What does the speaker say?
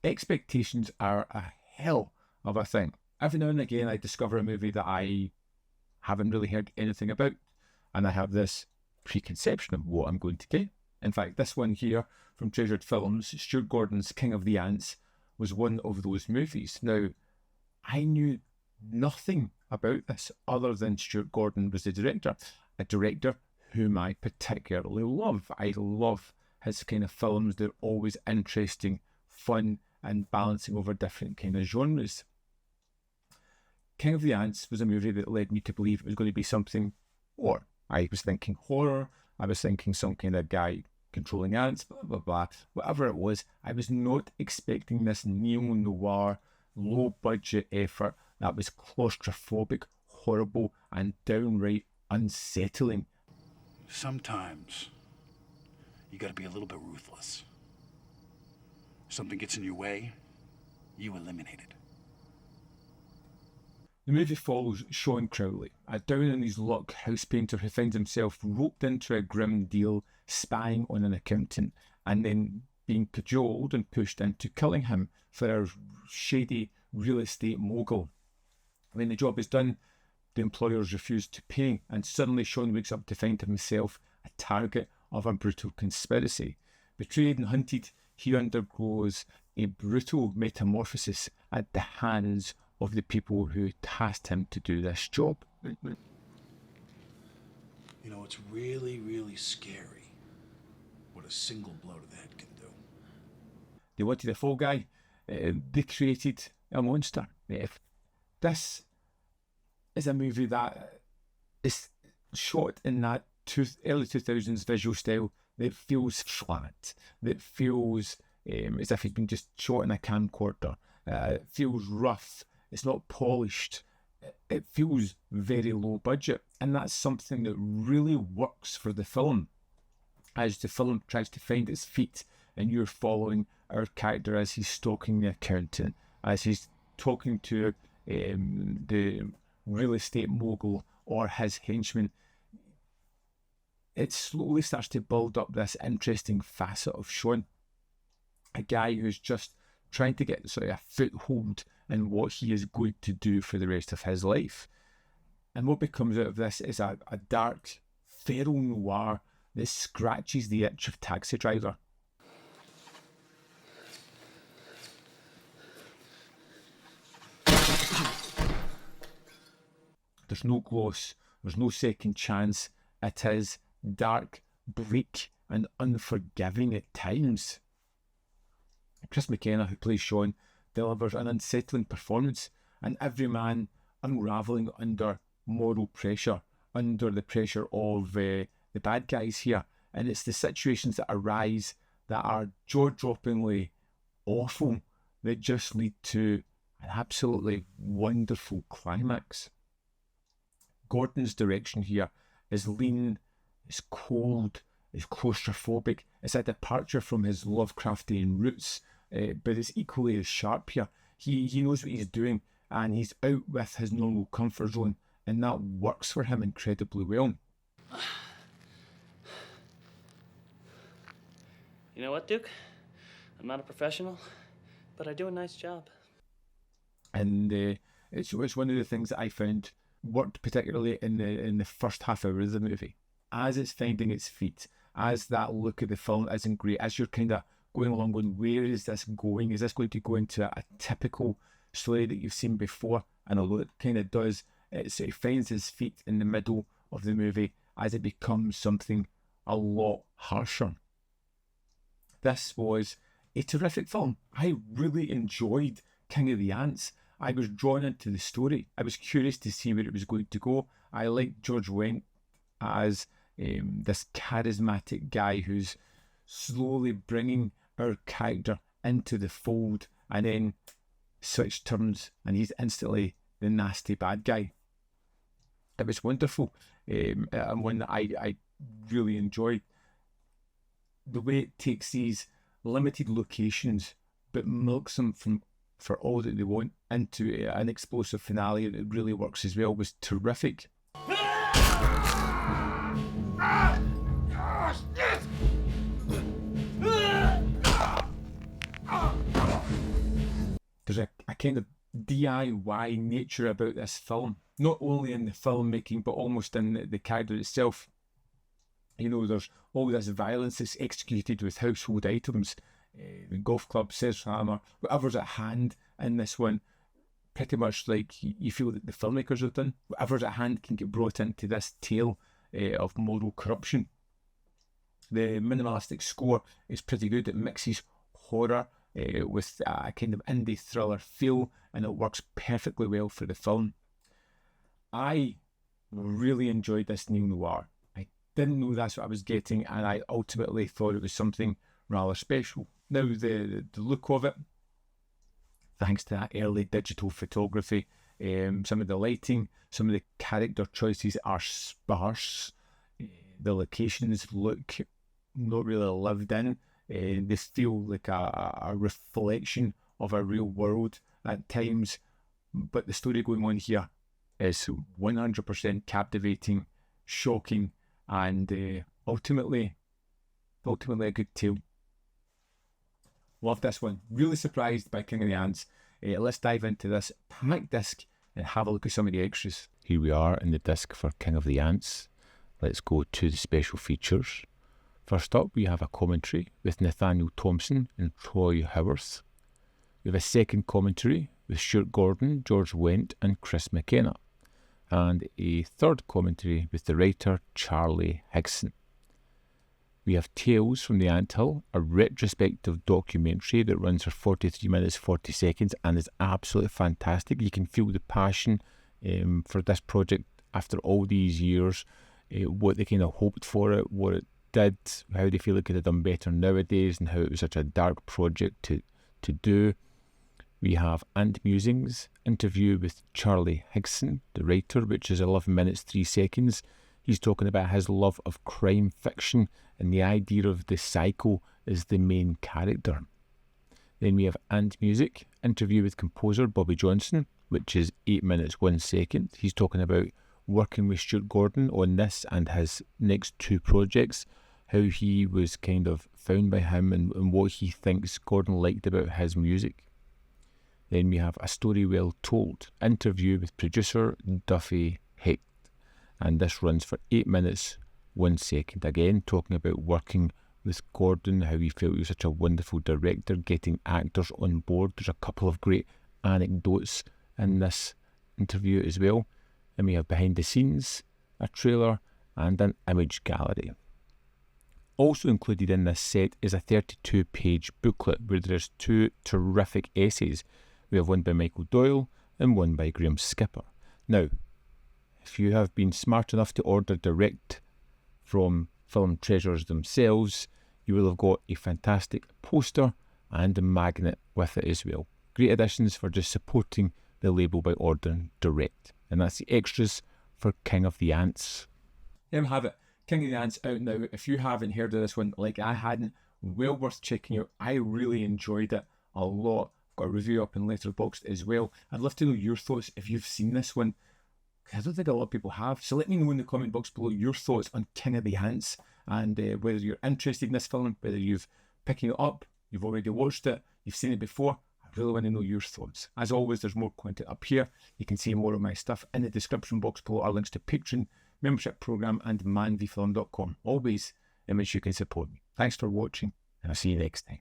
expectations are a hell of a thing. Every now and again, I discover a movie that I haven't really heard anything about, and I have this preconception of what I'm going to get. In fact, this one here from Treasured Films, Stuart Gordon's King of the Ants, was one of those movies. Now, I knew nothing about this other than Stuart Gordon was the director, a director whom I particularly love. I love his kind of films. They're always interesting, fun, and balancing over different kind of genres. King of the Ants was a movie that led me to believe it was going to be something more. I was thinking horror, I was thinking some kind of guy controlling ants, blah, blah, blah. Whatever it was, I was not expecting this neo-noir, low-budget effort that was claustrophobic, horrible, and downright unsettling. Sometimes you gotta be a little bit ruthless. Something gets in your way, you eliminate it. The movie follows Sean Crowley, a down-on-his-luck house painter who finds himself roped into a grim deal spying on an accountant and then being cajoled and pushed into killing him for a shady real estate mogul. When the job is done, the employers refuse to pay, and suddenly Sean wakes up to find himself a target of a brutal conspiracy. Betrayed and hunted, he undergoes a brutal metamorphosis at the hands of the people who tasked him to do this job. You know, it's really, really scary what a single blow to the head can do. They wanted a fall guy. They created a monster. If this is a movie that is shot in that early 2000s visual style that feels flat, that feels as if it's been just shot in a camcorder. It feels rough. It's not polished. It feels very low budget. And that's something that really works for the film. As the film tries to find its feet and you're following our character as he's stalking the accountant, as he's talking to the real estate mogul or his henchman. It slowly starts to build up this interesting facet of Sean, a guy who's just trying to get sort of a foothold in what he is going to do for the rest of his life. And what becomes out of this is a dark, feral noir that scratches the itch of Taxi Driver. There's no gloss, there's no second chance. It is dark, bleak, and unforgiving at times. Chris McKenna, who plays Sean, delivers an unsettling performance, and every man unravelling under moral pressure, under the pressure of the bad guys here. And it's the situations that arise that are jaw-droppingly awful that just lead to an absolutely wonderful climax. Gordon's direction here is lean, it's cold, it's claustrophobic. It's a departure from his Lovecraftian roots, but it's equally as sharp here. He knows what he's doing, and he's out with his normal comfort zone, and that works for him incredibly well. You know what, Duke? I'm not a professional, but I do a nice job. And it's one of the things that I found worked particularly in the first half hour of the movie. As it's finding its feet, as that look at the film isn't great, as you're kind of going along going, where is this going? Is this going to go into a typical story that you've seen before? And although it kind of does, it sort of finds its feet in the middle of the movie as it becomes something a lot harsher. This was a terrific film. I really enjoyed King of the Ants. I was drawn into the story. I was curious to see where it was going to go. I liked George Wendt as this charismatic guy who's slowly bringing our character into the fold, and then switch turns and he's instantly the nasty bad guy. It was wonderful, and one that I really enjoyed. The way it takes these limited locations but milks them for all that they want into an explosive finale that really works as well was terrific. there's a kind of DIY nature about this film, not only in the filmmaking but almost in the character itself. You know, there's all this violence that's executed with household items, golf clubs, scissors, hammer, whatever's at hand in this one. Pretty much like you feel that the filmmakers have done, whatever's at hand can get brought into this tale of moral corruption. The minimalistic score is pretty good. It mixes horror with a kind of indie thriller feel, and it works perfectly well for the film. I really enjoyed this neo-noir. I didn't know that's what I was getting, and I ultimately thought it was something rather special. Now, the look of it, thanks to that early digital photography, some of the lighting, some of the character choices are sparse. The locations look not really lived in. They feel like a reflection of a real world at times, but the story going on here is 100% captivating, shocking, and ultimately a good tale. Love this one. Really surprised by King of the Ants. Let's dive into this packed disc and have a look at some of the extras. Here we are in the disc for King of the Ants. Let's go to the special features. First up, we have a commentary with Nathaniel Thompson and Troy Howarth. We have a second commentary with Stuart Gordon, George Wendt and Chris McKenna. And a third commentary with the writer Charlie Higson. We have Tales from the Anthill, a retrospective documentary that runs for 43 minutes 40 seconds and is absolutely fantastic. You can feel the passion for this project after all these years, what they kind of hoped for it, what it did, how they feel it could have done better nowadays, and how it was such a dark project to do. We have Ant Musings, interview with Charlie Higson, the writer, which is 11 minutes 3 seconds. He's talking about his love of crime fiction and the idea of the psycho as the main character. Then we have Ant Music, interview with composer Bobby Johnson, which is 8 minutes 1 second. He's talking about working with Stuart Gordon on this and his next two projects, how he was kind of found by him and what he thinks Gordon liked about his music. Then we have A Story Well Told, interview with producer Duffy Hecht. And this runs for 8 minutes 1 second. Again, talking about working with Gordon, how he felt he was such a wonderful director, getting actors on board. There's a couple of great anecdotes in this interview as well. And we have behind the scenes, a trailer, and an image gallery. Also included in this set is a 32-page booklet where there's two terrific essays. We have one by Michael Doyle and one by Graham Skipper. Now, if you have been smart enough to order direct from Film Treasures themselves, you will have got a fantastic poster and a magnet with it as well. Great additions for just supporting the label by ordering direct. And that's the extras for King of the Ants. There we have it. King of the Ants out now. If you haven't heard of this one like I hadn't, well worth checking out. I really enjoyed it a lot. Got a review up in Letterboxd as well. I'd love to know your thoughts if you've seen this one. I don't think a lot of people have. So let me know in the comment box below your thoughts on King of the Ants and whether you're interested in this film, whether you've picking it up, you've already watched it, you've seen it before. I really want to know your thoughts. As always, there's more content up here. You can see more of my stuff in the description box below are links to Patreon, membership program and manvfilm.com. Always in which you can support me. Thanks for watching and I'll see you next time.